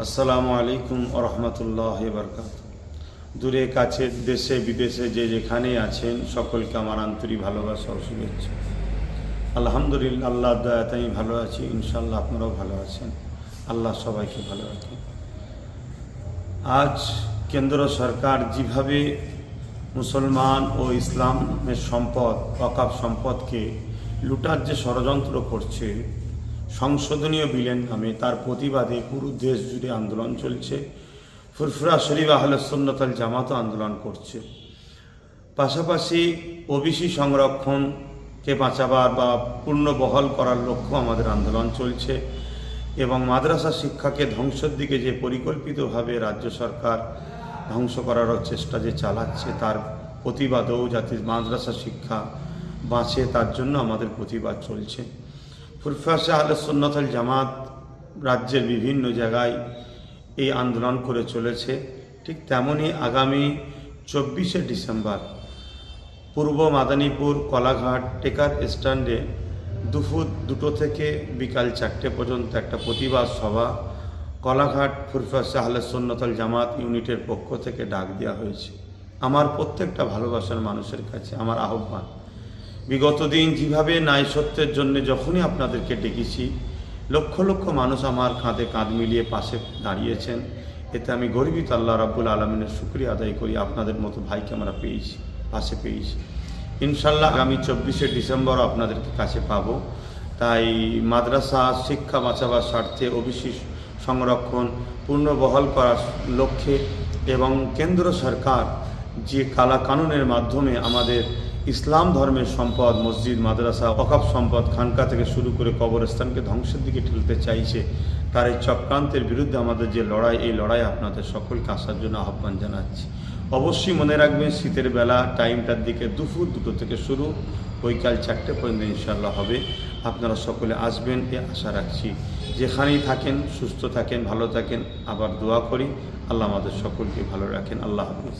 আসসালামু আলাইকুম ওয়া রাহমাতুল্লাহি ওয়া বারাকাতুহু। দূরে কাছে দেশে বিদেশে যে যেখানে আছেন সকলকে আমার আন্তরিক ভালোবাসা ও শুভেচ্ছা। আলহামদুলিল্লাহ, আল্লাহর দয়াতে আমি ভালো আছি। ইনশাআল্লাহ আপনারাও ভালো আছেন। আল্লাহ সবাইকে ভালো রাখেন। আজ কেন্দ্র সরকার যেভাবে মুসলমান ও ইসলামের সম্পদ, ওয়াকফ সম্পদকে লুটার যে ষড়যন্ত্র করছে সংশোধনীয় বিলের নামে, তার প্রতিবাদে পুরো দেশ জুড়ে আন্দোলন চলছে। ফুরফুরা শরীফ আহলে সুন্নাত ওয়াল জামাতও আন্দোলন করছে। পাশাপাশি ওবিসি সংরক্ষণকে বাঁচাবার বা পূর্ণবহাল করার লক্ষ্য আমাদের আন্দোলন চলছে এবং মাদ্রাসা শিক্ষাকে ধ্বংসের দিকে যে পরিকল্পিতভাবে রাজ্য সরকার ধ্বংস করারও চেষ্টা যে চালাচ্ছে, তার প্রতিবাদও যাতে মাদ্রাসা শিক্ষা বাঁচে তার জন্য আমাদের প্রতিবাদ চলছে। ফুরফুরা আহলে সুন্নাত ওয়াল জামাত রাজ্যের বিভিন্ন জায়গায় এই আন্দোলন করে চলেছে। ঠিক তেমনই আগামী 24শে ডিসেম্বর পূর্ব মাদারীপুর কলাঘাট টেকার স্ট্যান্ডে দুপুর 2টো থেকে বিকাল 4টে পর্যন্ত একটা প্রতিবাদ সভা কলাঘাট ফুরফুরা আহলে সুন্নাত ওয়াল জামাত ইউনিটের পক্ষ থেকে ডাক দেওয়া হয়েছে। আমার প্রত্যেকটা ভালোবাসার মানুষের কাছে আমার আহ্বান, বিগত দিন যেভাবে ন্যায় সত্যের জন্য যখনই আপনাদেরকে ডেকেছি, লক্ষ লক্ষ মানুষ আমার কাঁধে কাঁধ মিলিয়ে পাশে দাঁড়িয়েছেন। এতে আমি গর্বিত, আল্লাহ রাব্বুল আলামিনের শুকরিয়া আদায় করি। আপনাদের মতো ভাইকে আমরা পেয়েছি, পাশে পেয়েছি। ইনশাল্লাহ আগামী 24শে ডিসেম্বর আপনাদের কাছে পাব। তাই মাদ্রাসা শিক্ষা বাঁচাবার স্বার্থে ওবিসি সংরক্ষণ পূর্ণবহাল করার লক্ষ্যে এবং কেন্দ্র সরকার যে কালা কানুনের মাধ্যমে আমাদের ইসলাম ধর্মের সম্পদ মসজিদ মাদ্রাসা ওয়াকফ সম্পদ খানকা থেকে শুরু করে কবরস্থানকে ধ্বংসের দিকে ঠেলতে চাইছে, তার এই চক্রান্তের বিরুদ্ধে আমাদের যে লড়াই, এই লড়াই আপনাদের সকলকে আসার জন্য আহ্বান জানাচ্ছি। অবশ্যই মনে রাখবেন, শীতের বেলা টাইমটার দিকে দুপুর 2টো থেকে শুরু, বৈকাল 4টে পর্যন্ত ইনশাআল্লাহ হবে। আপনারা সকলে আসবেন এ আশা রাখছি। যেখানেই থাকেন সুস্থ থাকেন, ভালো থাকেন। আবার দোয়া করি আল্লাহ আমাদের সকলকে ভালো রাখেন। আল্লাহ হাফেজ।